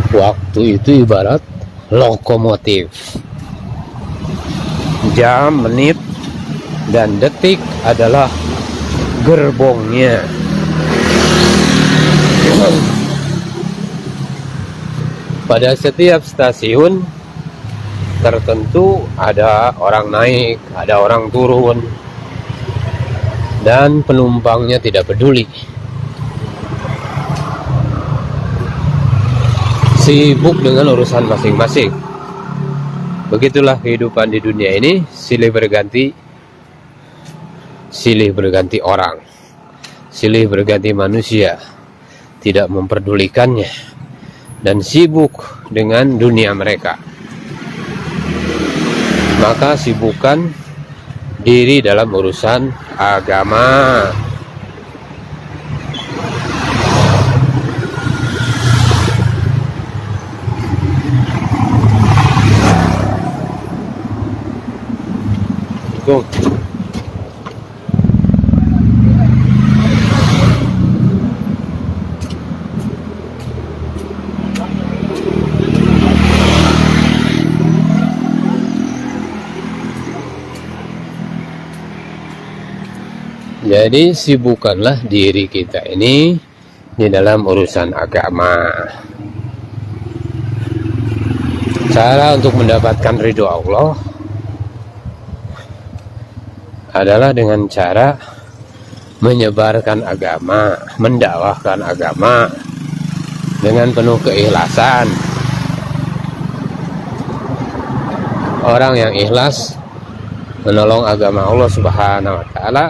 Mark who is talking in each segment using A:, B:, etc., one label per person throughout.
A: Waktu itu ibarat lokomotif. Jam, menit, dan detik adalah gerbongnya. Pada setiap stasiun tertentu ada orang naik, ada orang turun, dan penumpangnya tidak peduli. Sibuk dengan urusan masing-masing. Begitulah kehidupan di dunia ini, silih berganti orang, silih berganti manusia, tidak memperdulikannya, dan sibuk dengan dunia mereka. Maka sibukkan diri dalam urusan agama. Jadi sibukkanlah diri kita ini di dalam urusan agama. Cara untuk mendapatkan ridho Allah adalah dengan cara menyebarkan agama, mendakwahkan agama dengan penuh keikhlasan. Orang yang ikhlas menolong agama Allah Subhanahu wa taala,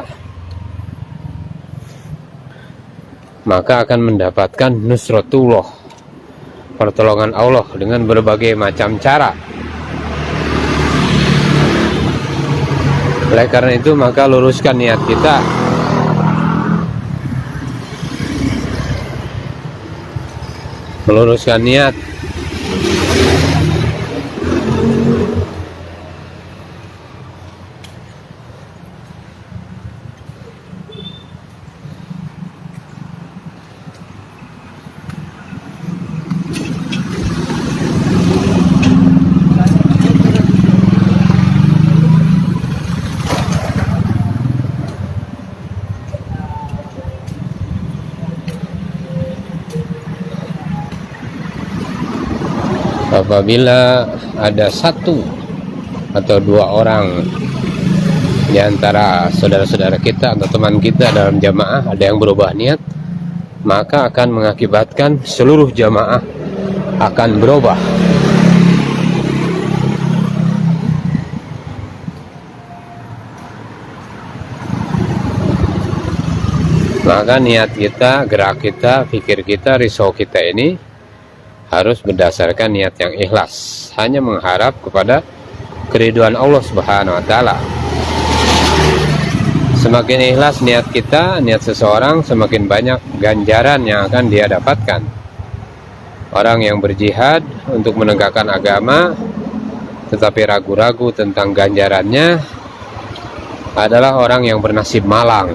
A: maka akan mendapatkan nusratullah, pertolongan Allah dengan berbagai macam cara. Oleh karena itu, maka luruskan niat kita. Meluruskan niat. Apabila ada satu atau dua orang di antara saudara-saudara kita atau teman kita dalam jamaah ada yang berubah niat, maka akan mengakibatkan seluruh jamaah akan berubah. Maka niat kita, gerak kita, pikir kita, risau kita ini harus berdasarkan niat yang ikhlas, hanya mengharap kepada keridhaan Allah Subhanahu wa taala. Semakin ikhlas niat kita, niat seseorang, semakin banyak ganjaran yang akan dia dapatkan. Orang yang berjihad untuk menegakkan agama tetapi ragu-ragu tentang ganjarannya adalah orang yang bernasib malang.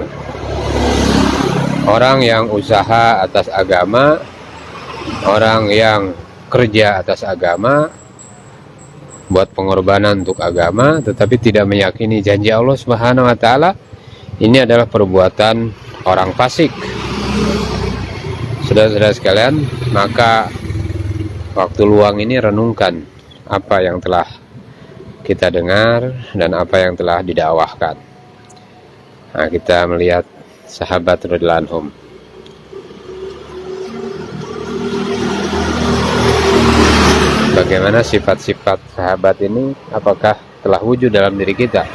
A: Orang yang usaha atas agama, orang yang kerja atas agama, buat pengorbanan untuk agama, tetapi tidak meyakini janji Allah Subhanahu wa taala, ini adalah perbuatan orang fasik. Saudara-saudara sekalian, maka waktu luang ini renungkan apa yang telah kita dengar dan apa yang telah didakwahkan. Nah, kita melihat sahabat radhiyallahu anhum. Bagaimana sifat-sifat sahabat ini, apakah telah wujud dalam diri kita?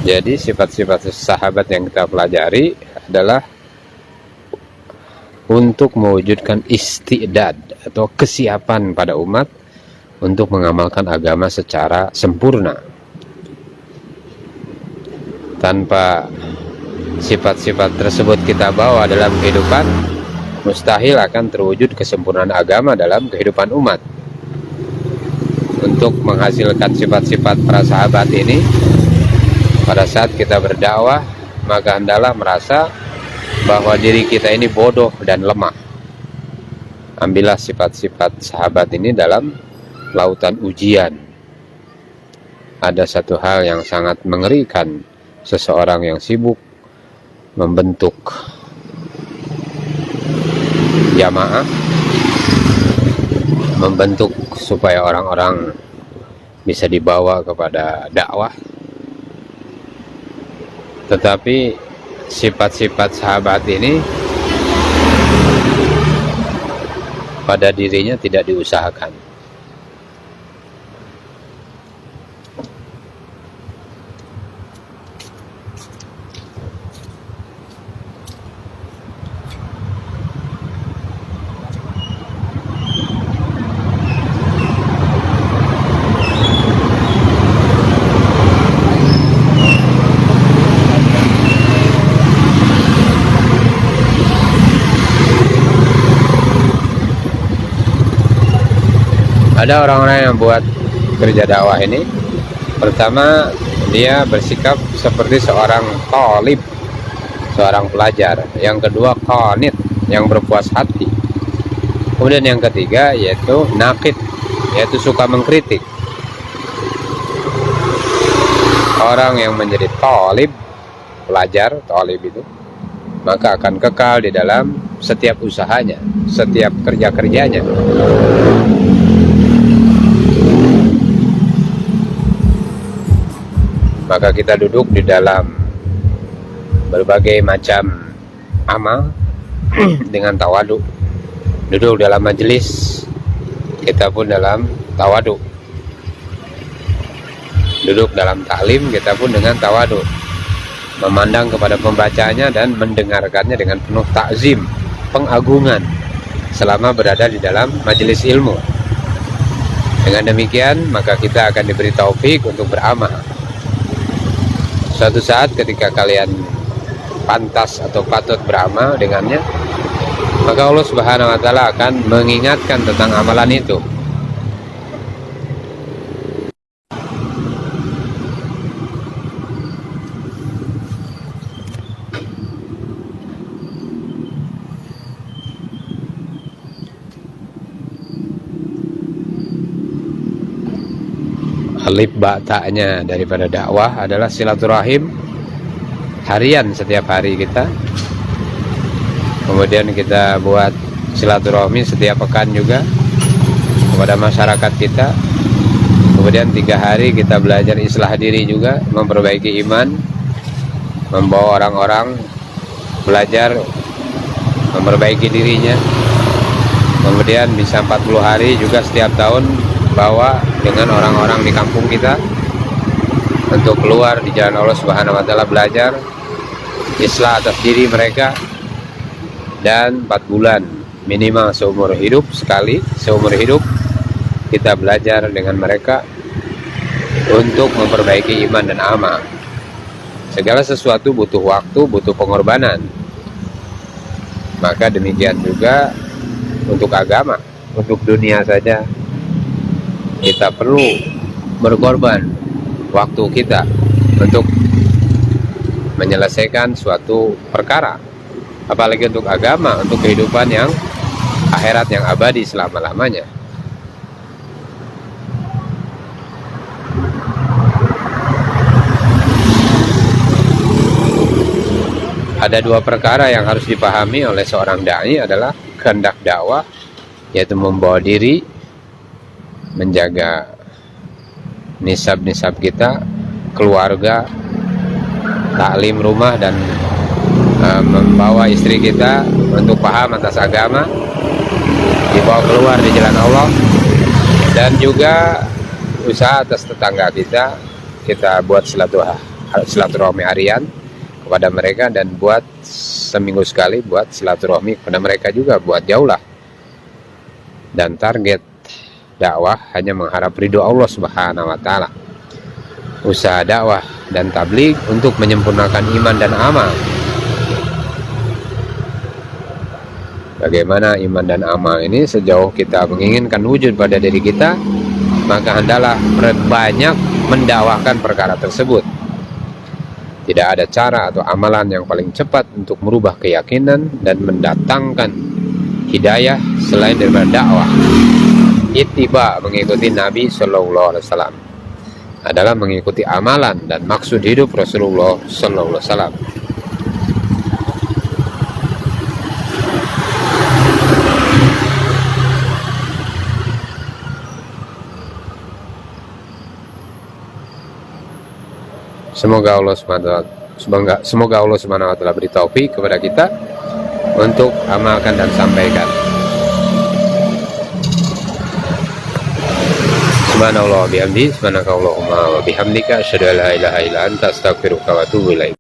A: Jadi sifat-sifat sahabat yang kita pelajari adalah untuk mewujudkan istidad atau kesiapan pada umat untuk mengamalkan agama secara sempurna. Tanpa sifat-sifat tersebut kita bawa dalam kehidupan, mustahil akan terwujud kesempurnaan agama dalam kehidupan umat. Untuk menghasilkan sifat-sifat para sahabat ini, pada saat kita berdakwah, maka hendaklah merasa bahwa diri kita ini bodoh dan lemah. Ambillah sifat-sifat sahabat ini dalam lautan ujian. Ada satu hal yang sangat mengerikan, seseorang yang sibuk membentuk jamaah, membentuk supaya orang-orang bisa dibawa kepada dakwah, tetapi sifat-sifat sahabat ini pada dirinya tidak diusahakan. Ada orang-orang yang buat kerja dakwah ini, pertama dia bersikap seperti seorang thalib, seorang pelajar. Yang kedua qanit, yang berpuas hati. Kemudian yang ketiga yaitu naqid, yaitu suka mengkritik. Orang yang menjadi thalib, pelajar, thalib itu, maka akan kekal di dalam setiap usahanya, setiap kerja-kerjanya. Maka kita duduk di dalam berbagai macam amal dengan tawadu. Duduk dalam majelis, kita pun dalam tawadu. Duduk dalam taklim, kita pun dengan tawadu. Memandang kepada pembacanya dan mendengarkannya dengan penuh takzim, pengagungan, selama berada di dalam majelis ilmu. Dengan demikian, maka kita akan diberi taufik untuk beramal. Suatu saat ketika kalian pantas atau patut beramal dengannya, maka Allah Subhanahu wa Ta'ala akan mengingatkan tentang amalan itu. Alif ba'ta'nya daripada dakwah adalah silaturahim harian setiap hari kita. Kemudian kita buat silaturahmi setiap pekan juga kepada masyarakat kita. Kemudian 3 hari kita belajar islah diri juga, memperbaiki iman, membawa orang-orang belajar memperbaiki dirinya. Kemudian bisa 40 hari juga setiap tahun bawa dengan orang-orang di kampung kita untuk keluar di jalan Allah Subhanahu wa Ta'ala, belajar islah atas diri mereka. Dan 4 bulan minimal seumur hidup sekali, seumur hidup kita belajar dengan mereka untuk memperbaiki iman dan amal. Segala sesuatu butuh waktu, butuh pengorbanan. Maka demikian juga untuk agama, untuk dunia saja kita perlu berkorban waktu kita untuk menyelesaikan suatu perkara, apalagi untuk agama, untuk kehidupan yang akhirat yang abadi selama-lamanya. Ada 2 perkara yang harus dipahami oleh seorang dai adalah kehendak dakwah, yaitu membawa diri, menjaga nisab-nisab kita, keluarga, taklim rumah, dan membawa istri kita untuk paham atas agama, dibawa keluar di jalan Allah. Dan juga usaha atas tetangga kita buat silaturahmi harian kepada mereka, dan buat seminggu sekali buat silaturahmi kepada mereka juga, buat jauh lah. Dan target dakwah hanya mengharap ridho Allah Subhanahu wa Ta'ala. Usaha dakwah dan tabligh untuk menyempurnakan iman dan amal. Bagaimana iman dan amal ini? Sejauh kita menginginkan wujud pada diri kita, maka hendaklah banyak mendakwahkan perkara tersebut. Tidak ada cara atau amalan yang paling cepat untuk merubah keyakinan dan mendatangkan hidayah selain daripada dakwah. Ittiba, mengikuti Nabi Shallallahu Alaihi Wasallam, adalah mengikuti amalan dan maksud hidup Rasulullah Shallallahu Alaihi Wasallam. Semoga Allah Subhanahu wa taala beri taufik kepada kita untuk amalkan dan sampaikan. Subhanallah wa bihamdi, subhanakallahumma wa bihamdika, asyhadu an la ilaha illa anta, astaghfiruka wa atubu ilaik.